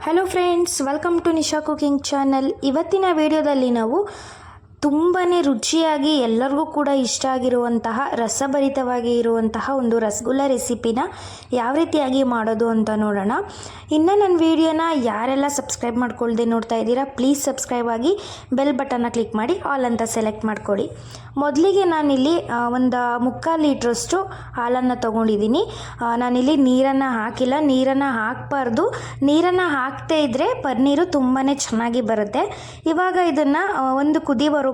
Hello friends, welcome to Nisha cooking channel. ಇವತ್ತಿನ ವಿಡಿಯೋದಲ್ಲಿ ನಾವು ತುಂಬಾ ರುಚಿಯಾಗಿ ಎಲ್ಲರಿಗೂ ಕೂಡ ಇಷ್ಟ ಆಗಿರುವಂತಹ ರಸಭರಿತವಾಗಿ ಇರುವಂತಹ ಒಂದು ರಸಗುಲ್ಲ ರೆಸಿಪಿನ ಯಾವ ರೀತಿಯಾಗಿ ಮಾಡೋದು ಅಂತ ನೋಡೋಣ. ಇನ್ನು ನನ್ನ ವಿಡಿಯೋನ ಯಾರೆಲ್ಲ ಸಬ್ಸ್ಕ್ರೈಬ್ ಮಾಡ್ಕೊಳ್ದೆ ನೋಡ್ತಾ ಇದ್ದೀರಾ, ಪ್ಲೀಸ್ ಸಬ್ಸ್ಕ್ರೈಬ್ ಆಗಿ ಬೆಲ್ ಬಟನ್ನ ಕ್ಲಿಕ್ ಮಾಡಿ ಆಲ್ ಅಂತ ಸೆಲೆಕ್ಟ್ ಮಾಡ್ಕೊಳ್ಳಿ. ಮೊದಲಿಗೆ ನಾನಿಲ್ಲಿ ಒಂದು 3/4 ಲೀಟ್ರಷ್ಟು ಹಾಲನ್ನು ತೊಗೊಂಡಿದ್ದೀನಿ. ನಾನಿಲ್ಲಿ ನೀರನ್ನು ಹಾಕಿಲ್ಲ, ನೀರನ್ನು ಹಾಕಬಾರ್ದು. ನೀರನ್ನು ಹಾಕದೇ ಇದ್ದರೆ ಪನ್ನೀರು ತುಂಬಾ ಚೆನ್ನಾಗಿ ಬರುತ್ತೆ. ಇವಾಗ ಇದನ್ನು ಒಂದು ಕುದಿವರೆಗೂ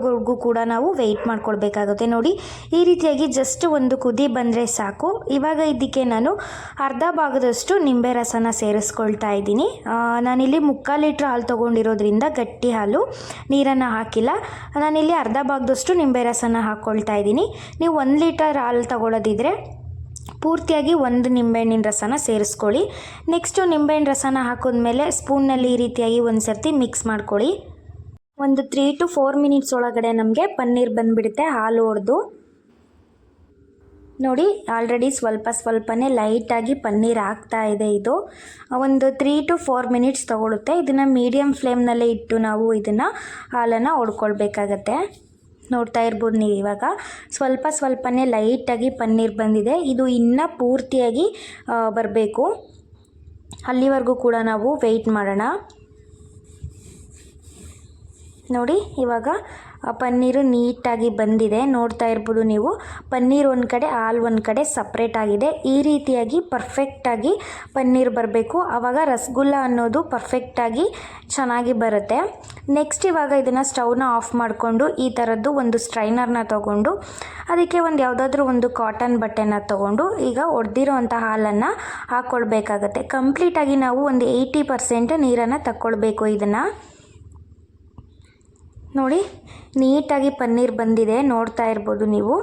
ಕೂಡ ನಾವು ವೆಯ್ಟ್ ಮಾಡ್ಕೊಳ್ಬೇಕಾಗುತ್ತೆ. ನೋಡಿ, ಈ ರೀತಿಯಾಗಿ ಜಸ್ಟ್ ಒಂದು ಕುದಿ ಬಂದರೆ ಸಾಕು. ಇವಾಗ ಇದಕ್ಕೆ ನಾನು ಅರ್ಧ ಭಾಗದಷ್ಟು ನಿಂಬೆ ರಸನ ಸೇರಿಸ್ಕೊಳ್ತಾ ಇದ್ದೀನಿ. ನಾನಿಲ್ಲಿ 3/4 ಲೀಟ್ರ್ ಹಾಲು ತೊಗೊಂಡಿರೋದ್ರಿಂದ ಗಟ್ಟಿ ಹಾಲು, ನೀರನ್ನು ಹಾಕಿಲ್ಲ. ನಾನಿಲ್ಲಿ ಅರ್ಧ ಭಾಗದಷ್ಟು ನಿಂಬೆ ರಸನ ಹಾಕ್ಕೊಳ್ತಾ ಇದ್ದೀನಿ. ನೀವು 1 ಲೀಟರ್ ಹಾಲು ತಗೊಳ್ಳೋದಿದ್ರೆ ಪೂರ್ತಿಯಾಗಿ 1 ನಿಂಬೆಹಣ್ಣಿನ ರಸನ ಸೇರಿಸ್ಕೊಳ್ಳಿ. ನೆಕ್ಸ್ಟು ನಿಂಬೆಹಣ್ಣು ರಸನ ಹಾಕಿದ್ಮೇಲೆ ಸ್ಪೂನ್ನಲ್ಲಿ ಈ ರೀತಿಯಾಗಿ ಒಂದು ಸರ್ತಿ ಮಿಕ್ಸ್ ಮಾಡ್ಕೊಳ್ಳಿ. ಒಂದು 3 to 4 ಮಿನಿಟ್ಸ್ ಒಳಗಡೆ ನಮಗೆ ಪನ್ನೀರ್ ಬಂದುಬಿಡುತ್ತೆ ಹಾಲು ಹೊಡೆದು. ನೋಡಿ, ಆಲ್ರೆಡಿ ಸ್ವಲ್ಪನೇ ಲೈಟಾಗಿ ಪನ್ನೀರ್ ಆಗ್ತಾ ಇದೆ. ಇದು ಒಂದು 3 to 4 ಮಿನಿಟ್ಸ್ ತೊಗೊಳುತ್ತೆ. ಇದನ್ನು ಮೀಡಿಯಮ್ ಫ್ಲೇಮ್ನಲ್ಲೇ ಇಟ್ಟು ನಾವು ಇದನ್ನು ಹಾಲನ್ನು ಹೊಡ್ಕೊಳ್ಬೇಕಾಗತ್ತೆ. ನೋಡ್ತಾ ಇರ್ಬೋದು ನೀವು, ಇವಾಗ ಸ್ವಲ್ಪನೇ ಲೈಟಾಗಿ ಪನ್ನೀರ್ ಬಂದಿದೆ. ಇದು ಇನ್ನೂ ಪೂರ್ತಿಯಾಗಿ ಬರಬೇಕು. ಅಲ್ಲಿವರೆಗೂ ಕೂಡ ನಾವು ವೆಯ್ಟ್ ಮಾಡೋಣ. ನೋಡಿ, ಇವಾಗ ಪನ್ನೀರು ನೀಟಾಗಿ ಬಂದಿದೆ. ನೋಡ್ತಾ ಇರ್ಬೋದು ನೀವು, ಪನ್ನೀರ್ ಒಂದು ಕಡೆ, ಹಾಲು ಒಂದು ಕಡೆ ಸಪ್ರೇಟ್ ಆಗಿದೆ. ಈ ರೀತಿಯಾಗಿ ಪರ್ಫೆಕ್ಟಾಗಿ ಪನ್ನೀರ್ ಬರಬೇಕು. ಆವಾಗ ರಸಗುಲ್ಲ ಅನ್ನೋದು ಪರ್ಫೆಕ್ಟಾಗಿ ಚೆನ್ನಾಗಿ ಬರುತ್ತೆ. ನೆಕ್ಸ್ಟ್ ಇವಾಗ ಇದನ್ನು ಸ್ಟವ್ನ ಆಫ್ ಮಾಡಿಕೊಂಡು ಈ ಥರದ್ದು ಒಂದು ಸ್ಟ್ರೈನರ್ನ ತೊಗೊಂಡು ಅದಕ್ಕೆ ಒಂದು ಯಾವುದಾದ್ರೂ ಒಂದು ಕಾಟನ್ ಬಟ್ಟೆನ ತೊಗೊಂಡು ಈಗ ಒಡೆದಿರೋ ಅಂಥ ಹಾಲನ್ನು ಹಾಕ್ಕೊಳ್ಬೇಕಾಗತ್ತೆ. ಕಂಪ್ಲೀಟಾಗಿ ನಾವು ಒಂದು 80% ನೀರನ್ನು ತಕ್ಕೊಳ್ಬೇಕು. ಇದನ್ನು ನೋಡಿ, ನೀಟಾಗಿ ಪನ್ನೀರ್ ಬಂದಿದೆ, ನೋಡ್ತಾ ಇರ್ಬೋದು ನೀವು.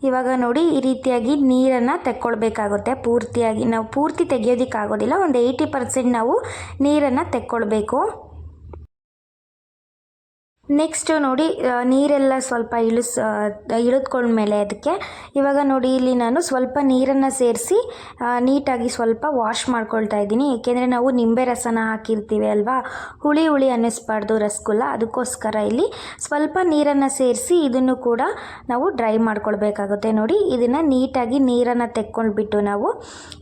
ಇವಾಗ ನೋಡಿ, ಈ ರೀತಿಯಾಗಿ ನೀರನ್ನು ತೆಕ್ಕೊಳ್ಬೇಕಾಗುತ್ತೆ. ಪೂರ್ತಿಯಾಗಿ ನಾವು ಪೂರ್ತಿ ತೆಗಿಯೋದಕ್ಕಾಗೋದಿಲ್ಲ, ಒಂದು 80% ನಾವು ನೀರನ್ನು ತೆಕ್ಕೊಳ್ಬೇಕು. ನೆಕ್ಸ್ಟು ನೋಡಿ, ನೀರೆಲ್ಲ ಸ್ವಲ್ಪ ಇಳಿದ್ಕೊಂಡ್ಮೇಲೆ ಅದಕ್ಕೆ ಇವಾಗ ನೋಡಿ, ಇಲ್ಲಿ ನಾನು ಸ್ವಲ್ಪ ನೀರನ್ನು ಸೇರಿಸಿ ನೀಟಾಗಿ ಸ್ವಲ್ಪ ವಾಶ್ ಮಾಡ್ಕೊಳ್ತಾ ಇದ್ದೀನಿ. ಏಕೆಂದರೆ ನಾವು ನಿಂಬೆ ರಸನ ಹಾಕಿರ್ತೀವಿ ಅಲ್ವಾ, ಹುಳಿ ಅನ್ನಿಸ್ಬಾರ್ದು ರಸಗುಲ್ಲ, ಅದಕ್ಕೋಸ್ಕರ ಇಲ್ಲಿ ಸ್ವಲ್ಪ ನೀರನ್ನು ಸೇರಿಸಿ ಇದನ್ನು ಕೂಡ ನಾವು ಡ್ರೈ ಮಾಡ್ಕೊಳ್ಬೇಕಾಗುತ್ತೆ. ನೋಡಿ, ಇದನ್ನು ನೀಟಾಗಿ ನೀರನ್ನು ತೆಕ್ಕೊಂಡ್ಬಿಟ್ಟು ನಾವು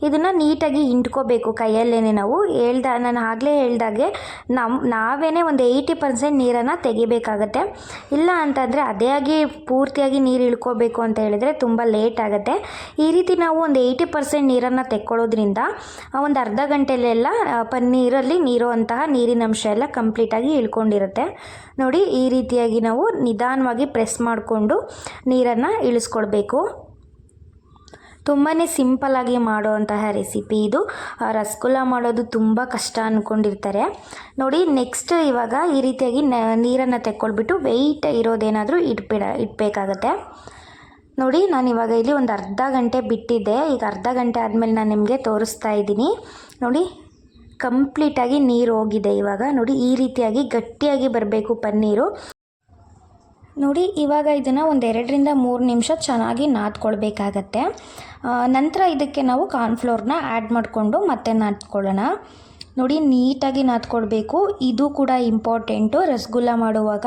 ಇದನ್ನು ನೀಟಾಗಿ ಇಂಟ್ಕೋಬೇಕು ಕೈಯಲ್ಲೇ. ನಾವು ನಾನು ಆಗಲೇ ಹೇಳ್ದಾಗೆ ನಾವೇ ಒಂದು 80% ನೀರನ್ನು ತೆಗಿಬೇಕಾಗುತ್ತೆ. ಇಲ್ಲ ಅಂತಂದರೆ ಅದೇ ಆಗಿ ಪೂರ್ತಿಯಾಗಿ ನೀರು ಇಳ್ಕೋಬೇಕು ಅಂತ ಹೇಳಿದರೆ ತುಂಬ ಲೇಟ್ ಆಗುತ್ತೆ. ಈ ರೀತಿ ನಾವು ಒಂದು 80% ನೀರನ್ನು ತೆಕ್ಕೊಳ್ಳೋದ್ರಿಂದ ಒಂದು ಅರ್ಧ ಗಂಟೆಲೆಲ್ಲ ಪನ್ನೀರಲ್ಲಿ ನೀರಿನ ಅಂಶ ಎಲ್ಲ ಕಂಪ್ಲೀಟಾಗಿ ಇಳ್ಕೊಂಡಿರುತ್ತೆ. ನೋಡಿ, ಈ ರೀತಿಯಾಗಿ ನಾವು ನಿಧಾನವಾಗಿ ಪ್ರೆಸ್ ಮಾಡಿಕೊಂಡು ನೀರನ್ನು ಇಳಿಸ್ಕೊಳ್ಬೇಕು. ತುಂಬಾ ಸಿಂಪಲ್ಲಾಗಿ ಮಾಡುವಂತಹ ರೆಸಿಪಿ ಇದು. ರಸಗುಲ್ಲ ಮಾಡೋದು ತುಂಬ ಕಷ್ಟ ಅಂದ್ಕೊಂಡಿರ್ತಾರೆ. ನೋಡಿ, ನೆಕ್ಸ್ಟ್ ಇವಾಗ ಈ ರೀತಿಯಾಗಿ ನೀರನ್ನು ತೆಕ್ಕೊಳ್ಬಿಟ್ಟು ವೆಯ್ಟ್ ಇರೋದೇನಾದರೂ ಇಡಬೇಕಾಗತ್ತೆ. ನೋಡಿ, ನಾನಿವಾಗ ಇಲ್ಲಿ ಒಂದು ಅರ್ಧ ಗಂಟೆ ಬಿಟ್ಟಿದ್ದೆ. ಈಗ ಅರ್ಧ ಗಂಟೆ ಆದಮೇಲೆ ನಾನು ನಿಮಗೆ ತೋರಿಸ್ತಾ ಇದ್ದೀನಿ. ನೋಡಿ, ಕಂಪ್ಲೀಟಾಗಿ ನೀರು ಹೋಗಿದೆ. ಇವಾಗ ನೋಡಿ, ಈ ರೀತಿಯಾಗಿ ಗಟ್ಟಿಯಾಗಿ ಬರಬೇಕು ಪನ್ನೀರು. ನೋಡಿ, ಇವಾಗ ಇದನ್ನು ಒಂದು 2 to 3 ನಿಮಿಷ ಚೆನ್ನಾಗಿ ನಾದ್ಕೊಳ್ಬೇಕಾಗತ್ತೆ. ನಂತರ ಇದಕ್ಕೆ ನಾವು ಕಾರ್ನ್ಫ್ಲೋರ್ನ ಆ್ಯಡ್ ಮಾಡಿಕೊಂಡು ಮತ್ತೆ ನಾದ್ಕೊಳ್ಳೋಣ. ನೋಡಿ, ನೀಟಾಗಿ ನಾದ್ಕೊಳ್ಬೇಕು. ಇದು ಕೂಡ ಇಂಪಾರ್ಟೆಂಟು. ರಸಗುಲ್ಲ ಮಾಡುವಾಗ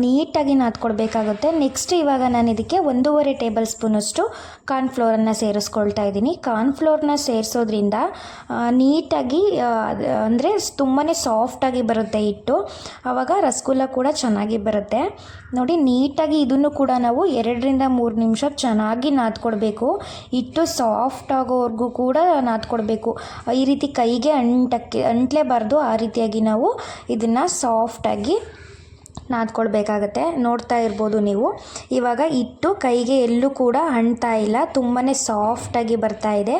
ನೀಟಾಗಿ ನಾದ್ಕೊಳ್ಬೇಕಾಗುತ್ತೆ. ನೆಕ್ಸ್ಟ್ ಇವಾಗ ನಾನು ಇದಕ್ಕೆ 1.5 ಟೇಬಲ್ ಸ್ಪೂನಷ್ಟು ಕಾರ್ನ್ಫ್ಲೋರನ್ನು ಸೇರಿಸ್ಕೊಳ್ತಾ ಇದ್ದೀನಿ. ಕಾರ್ನ್ಫ್ಲೋರ್ನ ಸೇರಿಸೋದ್ರಿಂದ ನೀಟಾಗಿ ಅಂದರೆ ತುಂಬಾ ಸಾಫ್ಟಾಗಿ ಬರುತ್ತೆ ಹಿಟ್ಟು. ಆವಾಗ ರಸಗುಲ್ಲ ಕೂಡ ಚೆನ್ನಾಗಿ ಬರುತ್ತೆ. ನೋಡಿ, ನೀಟಾಗಿ ಇದನ್ನು ಕೂಡ ನಾವು 2 to 3 ನಿಮಿಷ ಚೆನ್ನಾಗಿ ನಾದ್ಕೊಳ್ಬೇಕು. ಹಿಟ್ಟು ಸಾಫ್ಟ್ ಆಗೋವರೆಗೂ ಕೂಡ ನಾದ್ಕೊಳ್ಬೇಕು. ಈ ರೀತಿ ಕೈಗೆ ಅಂಟ್ಲೇಬಾರ್ದು. ಆ ರೀತಿಯಾಗಿ ನಾವು ಇದನ್ನು ಸಾಫ್ಟಾಗಿ ನಾದ್ಕೊಳ್ಬೇಕಾಗತ್ತೆ. ನೋಡ್ತಾ ಇರ್ಬೋದು ನೀವು, ಇವಾಗ ಹಿಟ್ಟು ಕೈಗೆ ಎಲ್ಲೂ ಕೂಡ ಅಂಟ್ತಾ ಇಲ್ಲ, ತುಂಬಾ ಸಾಫ್ಟಾಗಿ ಬರ್ತಾ ಇದೆ.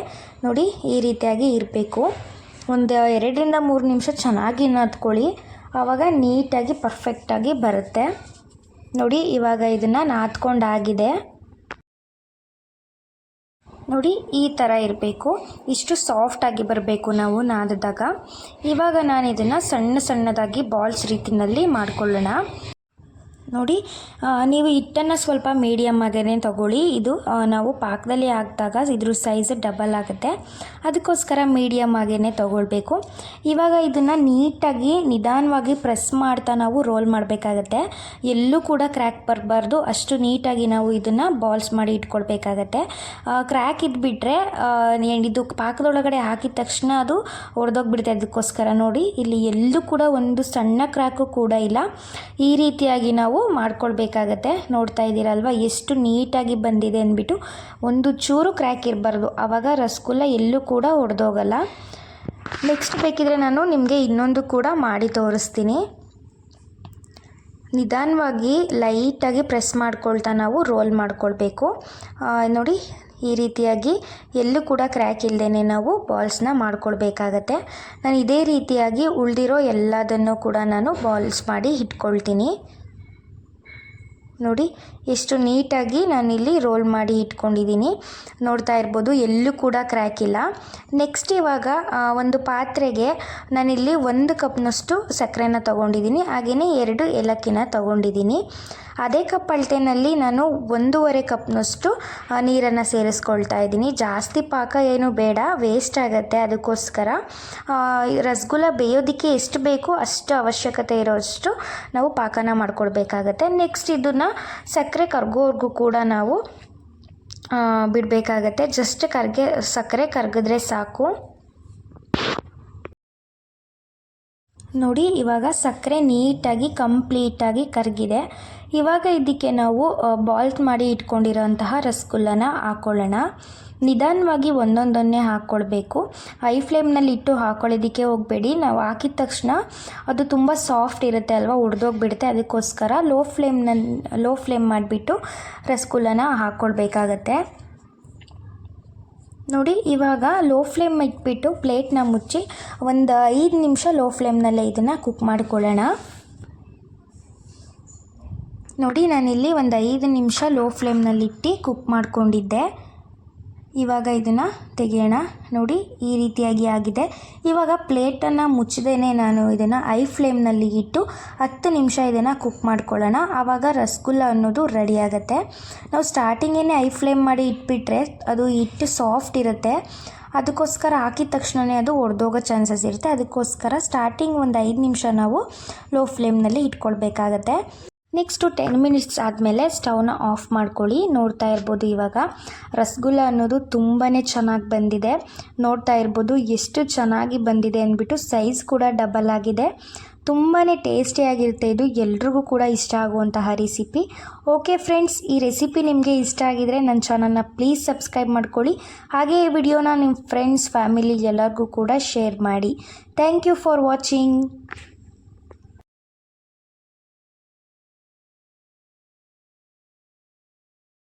ನೋಡಿ, ಈ ರೀತಿಯಾಗಿ ಇರಬೇಕು. ಒಂದು 2 to 3 ನಿಮಿಷ ಚೆನ್ನಾಗಿ ನಾದ್ಕೊಳ್ಳಿ, ಆವಾಗ ನೀಟಾಗಿ ಪರ್ಫೆಕ್ಟಾಗಿ ಬರುತ್ತೆ. ನೋಡಿ, ಇವಾಗ ಇದನ್ನು ನಾದ್ಕೊಂಡಾಗಿದೆ. ನೋಡಿ, ಈ ಥರ ಇರಬೇಕು. ಇಷ್ಟು ಸಾಫ್ಟಾಗಿ ಬರಬೇಕು ನಾವು ನಾದಿದಾಗ. ಇವಾಗ ನಾನು ಇದನ್ನು ಸಣ್ಣದಾಗಿ ಬಾಲ್ಸ್ ರೀತಿಯಲ್ಲಿ ಮಾಡ್ಕೊಳ್ಳೋಣ. ನೋಡಿ ನೀವು ಹಿಟ್ಟನ್ನು ಸ್ವಲ್ಪ ಮೀಡಿಯಮ್ ಆಗೇ ತಗೊಳ್ಳಿ. ಇದು ನಾವು ಪಾಕದಲ್ಲಿ ಹಾಕಿದಾಗ ಇದ್ರ ಸೈಜ್ ಡಬಲ್ ಆಗುತ್ತೆ, ಅದಕ್ಕೋಸ್ಕರ ಮೀಡಿಯಮ್ ಆಗೇ ತಗೊಳ್ಬೇಕು. ಇವಾಗ ಇದನ್ನು ನೀಟಾಗಿ ನಿಧಾನವಾಗಿ ಪ್ರೆಸ್ ಮಾಡ್ತಾ ನಾವು ರೋಲ್ ಮಾಡಬೇಕಾಗತ್ತೆ. ಎಲ್ಲೂ ಕೂಡ ಕ್ರ್ಯಾಕ್ ಬರಬಾರ್ದು, ಅಷ್ಟು ನೀಟಾಗಿ ನಾವು ಇದನ್ನು ಬಾಲ್ಸ್ ಮಾಡಿ ಇಟ್ಕೊಳ್ಬೇಕಾಗತ್ತೆ. ಕ್ರ್ಯಾಕ್ ಇದ್ಬಿಟ್ರೆ ಇದು ಪಾಕದೊಳಗಡೆ ಹಾಕಿದ ತಕ್ಷಣ ಅದು ಒಡೆದೋಗ್ಬಿಡುತ್ತೆ. ಅದಕ್ಕೋಸ್ಕರ ನೋಡಿ ಇಲ್ಲಿ ಎಲ್ಲೂ ಕೂಡ ಒಂದು ಸಣ್ಣ ಕ್ರ್ಯಾಕು ಕೂಡ ಇಲ್ಲ. ಈ ರೀತಿಯಾಗಿ ನಾವು ಮಾಡ್ಕೊಳ್ಬೇಕಾಗತ್ತೆ. ನೋಡ್ತಾ ಇದ್ದೀರಲ್ವ ಎಷ್ಟು ನೀಟಾಗಿ ಬಂದಿದೆ ಅಂದ್ಬಿಟ್ಟು. ಒಂದು ಚೂರು ಕ್ರ್ಯಾಕ್ ಇರಬಾರ್ದು, ಆವಾಗ ರಸಗುಲ್ಲ ಎಲ್ಲೂ ಕೂಡ ಒಡೆದೋಗಲ್ಲ. ನೆಕ್ಸ್ಟ್ ಬೇಕಿದ್ರೆ ನಾನು ನಿಮಗೆ ಇನ್ನೊಂದು ಕೂಡ ಮಾಡಿ ತೋರಿಸ್ತೀನಿ. ನಿಧಾನವಾಗಿ ಲೈಟಾಗಿ ಪ್ರೆಸ್ ಮಾಡ್ಕೊಳ್ತಾ ನಾವು ರೋಲ್ ಮಾಡ್ಕೊಳ್ಬೇಕು. ನೋಡಿ ಈ ರೀತಿಯಾಗಿ ಎಲ್ಲೂ ಕೂಡ ಕ್ರ್ಯಾಕ್ ಇಲ್ಲದೇ ನಾವು ಬಾಲ್ಸ್ನ ಮಾಡ್ಕೊಳ್ಬೇಕಾಗತ್ತೆ. ನಾನು ಇದೇ ರೀತಿಯಾಗಿ ಉಳಿದಿರೋ ಎಲ್ಲದನ್ನು ಕೂಡ ನಾನು ಬಾಲ್ಸ್ ಮಾಡಿ ಇಟ್ಕೊಳ್ತೀನಿ. ನೋಡಿ ಎಷ್ಟು ನೀಟಾಗಿ ನಾನಿಲ್ಲಿ ರೋಲ್ ಮಾಡಿ ಇಟ್ಕೊಂಡಿದ್ದೀನಿ. ನೋಡ್ತಾ ಇರ್ಬೋದು ಎಲ್ಲೂ ಕೂಡ ಕ್ರ್ಯಾಕ್ ಇಲ್ಲ. ನೆಕ್ಸ್ಟ್ ಇವಾಗ ಒಂದು ಪಾತ್ರೆಗೆ ನಾನಿಲ್ಲಿ 1 ಕಪ್ನಷ್ಟು ಸಕ್ಕರೆನ ತೊಗೊಂಡಿದ್ದೀನಿ, ಹಾಗೆಯೇ 2 ಏಲಕ್ಕಿನ ತೊಗೊಂಡಿದ್ದೀನಿ. ಅದೇ ಕಪ್ ಅಳತೆನಲ್ಲಿ ನಾನು 1.5 ಕಪ್ನಷ್ಟು ನೀರನ್ನು ಸೇರಿಸ್ಕೊಳ್ತಾ ಇದ್ದೀನಿ. ಜಾಸ್ತಿ ಪಾಕ ಏನು ಬೇಡ, ವೇಸ್ಟ್ ಆಗುತ್ತೆ. ಅದಕ್ಕೋಸ್ಕರ ರಸಗುಲ್ಲ ಬೇಯೋದಕ್ಕೆ ಎಷ್ಟು ಬೇಕೋ ಅಷ್ಟು ಅವಶ್ಯಕತೆ ಇರೋಷ್ಟು ನಾವು ಪಾಕನ ಮಾಡ್ಕೊಳ್ಬೇಕಾಗತ್ತೆ. ನೆಕ್ಸ್ಟ್ ಇದನ್ನು ಸಕ್ಕರೆ ಕರಗೋವರೆಗೂ ಕೂಡ ನಾವು ಬಿಡಬೇಕಾಗತ್ತೆ. ಜಸ್ಟ್ ಸಕ್ಕರೆ ಕರಗಿದ್ರೆ ಸಾಕು. ನೋಡಿ ಇವಾಗ ಸಕ್ಕರೆ ನೀಟಾಗಿ ಕಂಪ್ಲೀಟಾಗಿ ಕರಗಿದೆ. ಇವಾಗ ಇದಕ್ಕೆ ನಾವು ಬಾಲ್ಸ್ ಮಾಡಿ ಇಟ್ಕೊಂಡಿರೋಂತಹ ರಸಗುಲ್ಲನ ಹಾಕ್ಕೊಳ್ಳೋಣ. ನಿಧಾನವಾಗಿ ಒಂದೊಂದನ್ನೇ ಹಾಕ್ಕೊಳ್ಬೇಕು. ಹೈ ಫ್ಲೇಮ್ನಲ್ಲಿ ಇಟ್ಟು ಹಾಕ್ಕೊಳ್ಳೋದಕ್ಕೆ ಹೋಗಬೇಡಿ. ನಾವು ಹಾಕಿದ ತಕ್ಷಣ ಅದು ತುಂಬ ಸಾಫ್ಟ್ ಇರುತ್ತೆ ಅಲ್ವಾ, ಒಡೆದೋಗ್ಬಿಡುತ್ತೆ. ಅದಕ್ಕೋಸ್ಕರ ಲೋ ಫ್ಲೇಮ್ ಮಾಡಿಬಿಟ್ಟು ರಸಗುಲ್ಲನ ಹಾಕ್ಕೊಳ್ಬೇಕಾಗತ್ತೆ. ನೋಡಿ ಇವಾಗ ಲೋ ಫ್ಲೇಮ್ ಇಟ್ಬಿಟ್ಟು ಪ್ಲೇಟ್ನ ಮುಚ್ಚಿ ಒಂದು 5 ನಿಮಿಷ ಲೋ ಫ್ಲೇಮ್ನಲ್ಲೇ ಇದನ್ನು ಕುಕ್ ಮಾಡ್ಕೊಳ್ಳೋಣ. ನೋಡಿ ನಾನಿಲ್ಲಿ ಒಂದು 5 ನಿಮಿಷ ಲೋ ಫ್ಲೇಮ್ನಲ್ಲಿಟ್ಟು ಕುಕ್ ಮಾಡ್ಕೊಂಡಿದ್ದೆ. ಇವಾಗ ಇದನ್ನು ತೆಗೆಯೋಣ. ನೋಡಿ ಈ ರೀತಿಯಾಗಿ ಆಗಿದೆ. ಇವಾಗ ಪ್ಲೇಟನ್ನು ಮುಚ್ಚದೇ ನಾನು ಇದನ್ನು ಹೈ ಫ್ಲೇಮ್ನಲ್ಲಿ ಇಟ್ಟು 10 ನಿಮಿಷ ಇದನ್ನು ಕುಕ್ ಮಾಡ್ಕೊಳ್ಳೋಣ. ಆವಾಗ ರಸಗುಲ್ಲ ಅನ್ನೋದು ರೆಡಿ ಆಗುತ್ತೆ. ನಾವು ಸ್ಟಾರ್ಟಿಂಗೇ ಹೈ ಫ್ಲೇಮ್ ಮಾಡಿ ಇಟ್ಬಿಟ್ರೆ ಅದು ಹಿಟ್ಟು ಸಾಫ್ಟ್ ಇರುತ್ತೆ. ಅದಕ್ಕೋಸ್ಕರ ಹಾಕಿದ ತಕ್ಷಣವೇ ಅದು ಒಡೆದೋಗೋ ಚಾನ್ಸಸ್ ಇರುತ್ತೆ. ಅದಕ್ಕೋಸ್ಕರ ಸ್ಟಾರ್ಟಿಂಗ್ ಒಂದು 5 ನಿಮಿಷ ನಾವು ಲೋ ಫ್ಲೇಮ್ನಲ್ಲಿ ಇಟ್ಕೊಳ್ಬೇಕಾಗತ್ತೆ. ನೆಕ್ಸ್ಟು 10 ಮಿನಿಟ್ಸ್ ಆದಮೇಲೆ ಸ್ಟವ್ನ ಆಫ್ ಮಾಡ್ಕೊಳ್ಳಿ. ನೋಡ್ತಾ ಇರ್ಬೋದು ಇವಾಗ ರಸಗುಲ್ಲ ಅನ್ನೋದು ತುಂಬಾ ಚೆನ್ನಾಗಿ ಬಂದಿದೆ. ನೋಡ್ತಾ ಇರ್ಬೋದು ಎಷ್ಟು ಚೆನ್ನಾಗಿ ಬಂದಿದೆ ಅಂದ್ಬಿಟ್ಟು. ಸೈಜ್ ಕೂಡ ಡಬಲ್ ಆಗಿದೆ. ತುಂಬಾ ಟೇಸ್ಟಿಯಾಗಿರುತ್ತೆ. ಇದು ಎಲ್ರಿಗೂ ಕೂಡ ಇಷ್ಟ ಆಗುವಂತಹ ರೆಸಿಪಿ. ಓಕೆ ಫ್ರೆಂಡ್ಸ್, ಈ ರೆಸಿಪಿ ನಿಮಗೆ ಇಷ್ಟ ಆಗಿದರೆ ನನ್ನ ಚಾನಲ್ನ ಪ್ಲೀಸ್ ಸಬ್ಸ್ಕ್ರೈಬ್ ಮಾಡ್ಕೊಳ್ಳಿ. ಹಾಗೆ ಈ ವಿಡಿಯೋನ ನಿಮ್ಮ ಫ್ರೆಂಡ್ಸ್ ಫ್ಯಾಮಿಲಿ ಎಲ್ಲರಿಗೂ ಕೂಡ ಶೇರ್ ಮಾಡಿ. Thank you for watching.